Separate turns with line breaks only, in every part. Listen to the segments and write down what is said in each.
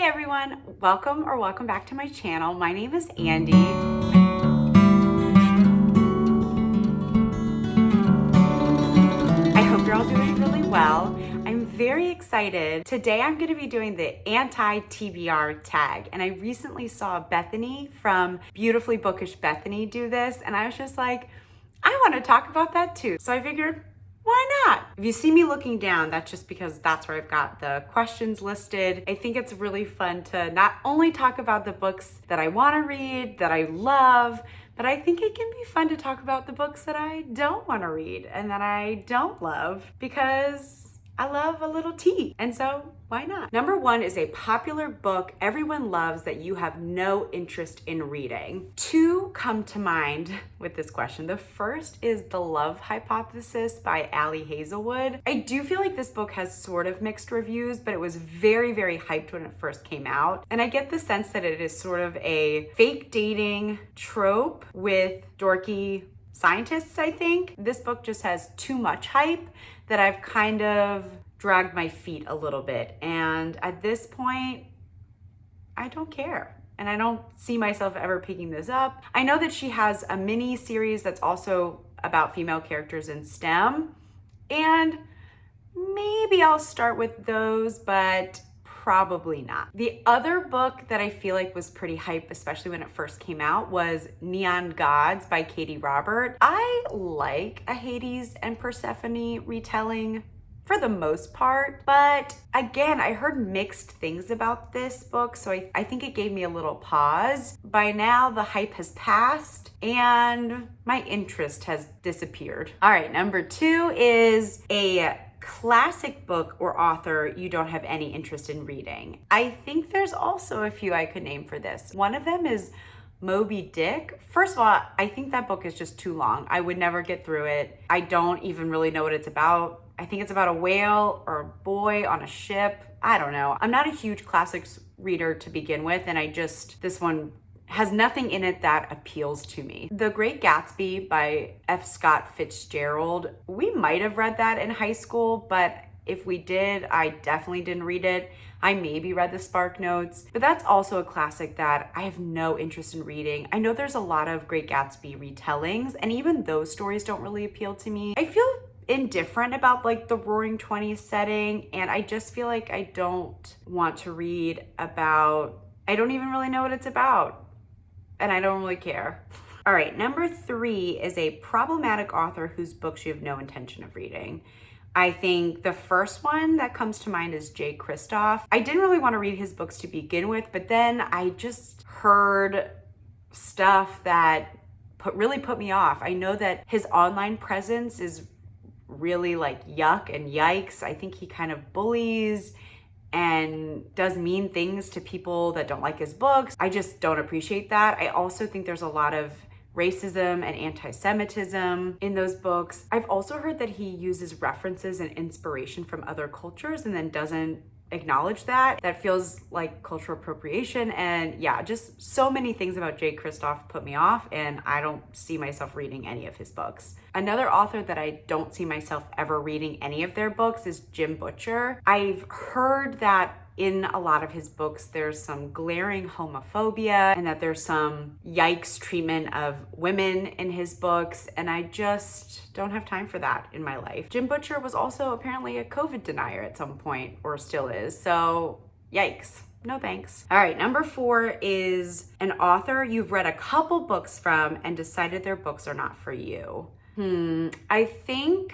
everyone, welcome back to my channel. My name is Andy. I hope you're all doing really well. I'm very excited. Today I'm going to be doing the anti-TBR tag, and I recently saw Bethany from Beautifully Bookish Bethany do this, and I was just like, I want to talk about that too. So I figured, why not? If you see me looking down, that's just because that's where I've got the questions listed. I think it's really fun to not only talk about the books that I want to read, that I love, but I think it can be fun to talk about the books that I don't want to read and that I don't love, because I love a little tea. And so why not? Number one is a popular book everyone loves that you have no interest in reading. Two come to mind with this question. The first is The Love Hypothesis by Ali Hazelwood. I do feel like this book has sort of mixed reviews, but it was very, very hyped when it first came out. And I get the sense that it is sort of a fake dating trope with dorky scientists, I think. This book just has too much hype that I've kind of dragged my feet a little bit. And at this point, I don't care. And I don't see myself ever picking this up. I know that she has a mini series that's also about female characters in STEM. And maybe I'll start with those, but probably not. The other book that I feel like was pretty hype, especially when it first came out, was Neon Gods by Katie Robert. I like a Hades and Persephone retelling for the most part, but again, I heard mixed things about this book, so I think it gave me a little pause. By now, the hype has passed and my interest has disappeared. All right, number two is a classic book or author you don't have any interest in reading. I think there's also a few I could name for this. One of them is Moby Dick. First of all, I think that book is just too long. I would never get through it. I don't even really know what it's about. I think it's about a whale or a boy on a ship. I don't know. I'm not a huge classics reader to begin with, and this one has nothing in it that appeals to me. The Great Gatsby by F. Scott Fitzgerald. We might have read that in high school, but if we did, I definitely didn't read it. I maybe read the Spark Notes, but that's also a classic that I have no interest in reading. I know there's a lot of Great Gatsby retellings, and even those stories don't really appeal to me. I feel indifferent about like the Roaring Twenties setting, and I just feel like I don't want to read about, I don't even really know what it's about. And I don't really care. All right, number three is a problematic author whose books you have no intention of reading. I think the first one that comes to mind is Jay Kristoff. I didn't really want to read his books to begin with, but then I just heard stuff that really put me off. I know that his online presence is really like yuck and yikes. I think he kind of bullies and does mean things to people that don't like his books. I just don't appreciate that. I also think there's a lot of racism and anti-Semitism in those books. I've also heard that he uses references and inspiration from other cultures and then doesn't acknowledge that. That feels like cultural appropriation. And yeah, just so many things about Jay Kristoff put me off, and I don't see myself reading any of his books. Another author that I don't see myself ever reading any of their books is Jim Butcher. I've heard that in a lot of his books, there's some glaring homophobia and that there's some yikes treatment of women in his books, and I just don't have time for that in my life. Jim Butcher was also apparently a COVID denier at some point, or still is, so yikes. No thanks. All right, number four is an author you've read a couple books from and decided their books are not for you. I think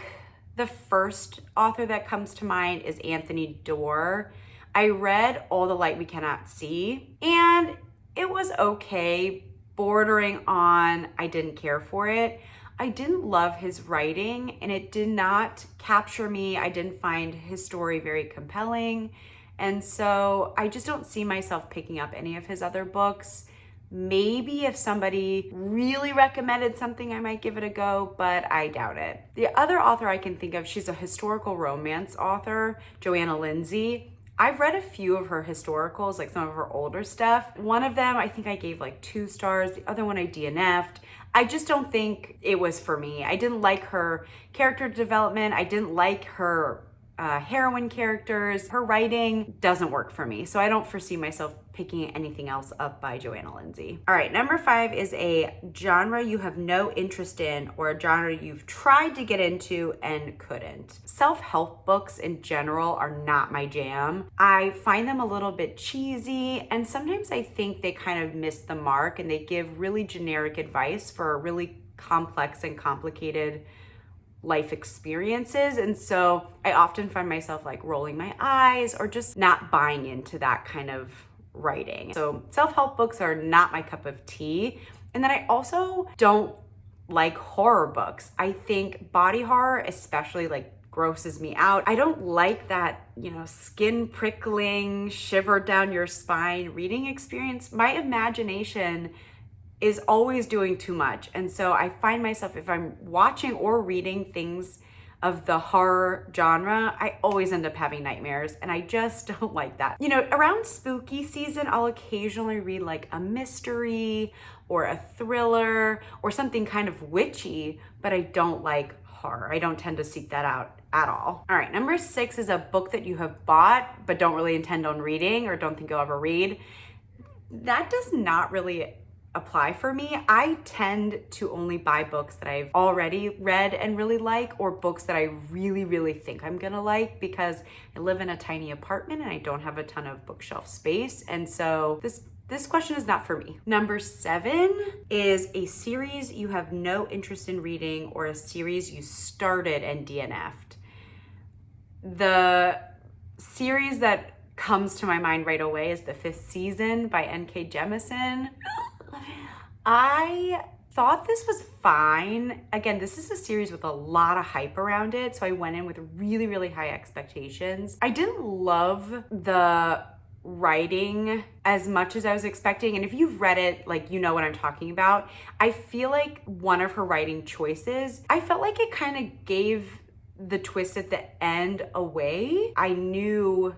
the first author that comes to mind is Anthony Doerr. I read All the Light We Cannot See, and it was okay, bordering on I didn't care for it. I didn't love his writing, and it did not capture me. I didn't find his story very compelling, and so I just don't see myself picking up any of his other books. Maybe if somebody really recommended something, I might give it a go, but I doubt it. The other author I can think of, she's a historical romance author, Joanna Lindsey. I've read a few of her historicals, like some of her older stuff. One of them, I think I gave like 2 stars. The other one I DNF'd. I just don't think it was for me. I didn't like her character development. I didn't like her heroine characters. Her writing doesn't work for me, so I don't foresee myself picking anything else up by Joanna Lindsey. All right, number 5 is a genre you have no interest in or a genre you've tried to get into and couldn't. Self-help books in general are not my jam. I find them a little bit cheesy, and sometimes I think they kind of miss the mark and they give really generic advice for really complex and complicated life experiences. And so I often find myself like rolling my eyes or just not buying into that kind of writing. So self-help books are not my cup of tea. And then I also don't like horror books. I think body horror, especially, like grosses me out. I don't like that, skin prickling, shiver down your spine reading experience. My imagination is always doing too much. And so I find myself, if I'm watching or reading things of the horror genre, I always end up having nightmares, and I just don't like that. Around spooky season, I'll occasionally read like a mystery or a thriller or something kind of witchy, but I don't like horror. I don't tend to seek that out at all. All right, number 6 is a book that you have bought but don't really intend on reading or don't think you'll ever read. That does not really apply for me. I tend to only buy books that I've already read and really like, or books that I really, really think I'm gonna like, because I live in a tiny apartment and I don't have a ton of bookshelf space. And so this question is not for me. Number 7 is a series you have no interest in reading or a series you started and DNF'd. The series that comes to my mind right away is The Fifth Season by N.K. Jemisin. I thought this was fine. Again, this is a series with a lot of hype around it, so I went in with really, really high expectations. I didn't love the writing as much as I was expecting, and if you've read it, like, you know what I'm talking about. I feel like one of her writing choices, I felt like it kind of gave the twist at the end away. I knew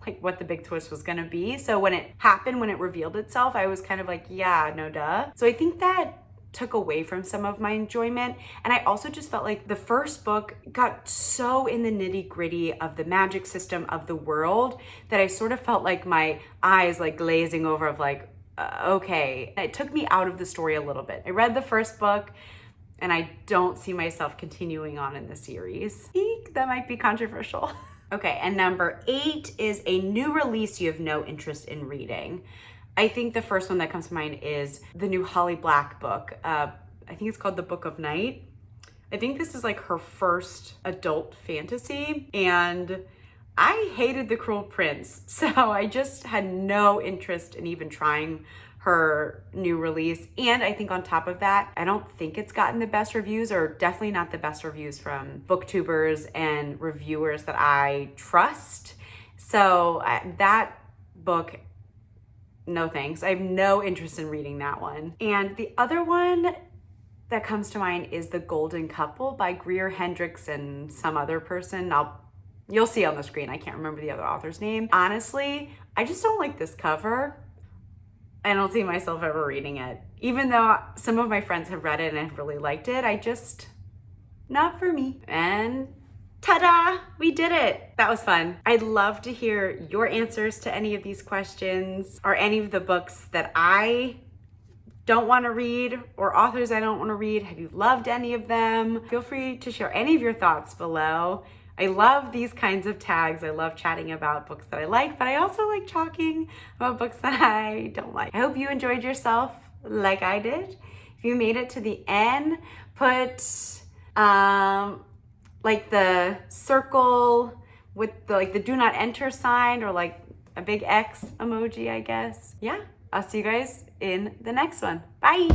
like what the big twist was gonna be. So when it happened, when it revealed itself, I was kind of like, yeah, no duh. So I think that took away from some of my enjoyment. And I also just felt like the first book got so in the nitty gritty of the magic system of the world that I sort of felt like my eyes like glazing over of like, okay. And it took me out of the story a little bit. I read the first book and I don't see myself continuing on in the series. Eek, that might be controversial. Okay, and number 8 is a new release you have no interest in reading. I think the first one that comes to mind is the new Holly Black book. I think it's called The Book of Night. I think this is like her first adult fantasy, and I hated The Cruel Prince, so I just had no interest in even trying her new release. And I think on top of that, I don't think it's gotten the best reviews, or definitely not the best reviews from booktubers and reviewers that I trust. So that book, no thanks. I have no interest in reading that one. And the other one that comes to mind is The Golden Couple by Greer Hendricks and some other person. You'll see on the screen. I can't remember the other author's name. Honestly, I just don't like this cover. I don't see myself ever reading it. Even though some of my friends have read it and have really liked it, not for me. And ta-da, we did it. That was fun. I'd love to hear your answers to any of these questions or any of the books that I don't want to read or authors I don't want to read. Have you loved any of them? Feel free to share any of your thoughts below. I love these kinds of tags. I love chatting about books that I like, but I also like talking about books that I don't like. I hope you enjoyed yourself like I did. If you made it to the end, put like the circle with the do not enter sign, or like a big X emoji, I guess. Yeah, I'll see you guys in the next one. Bye.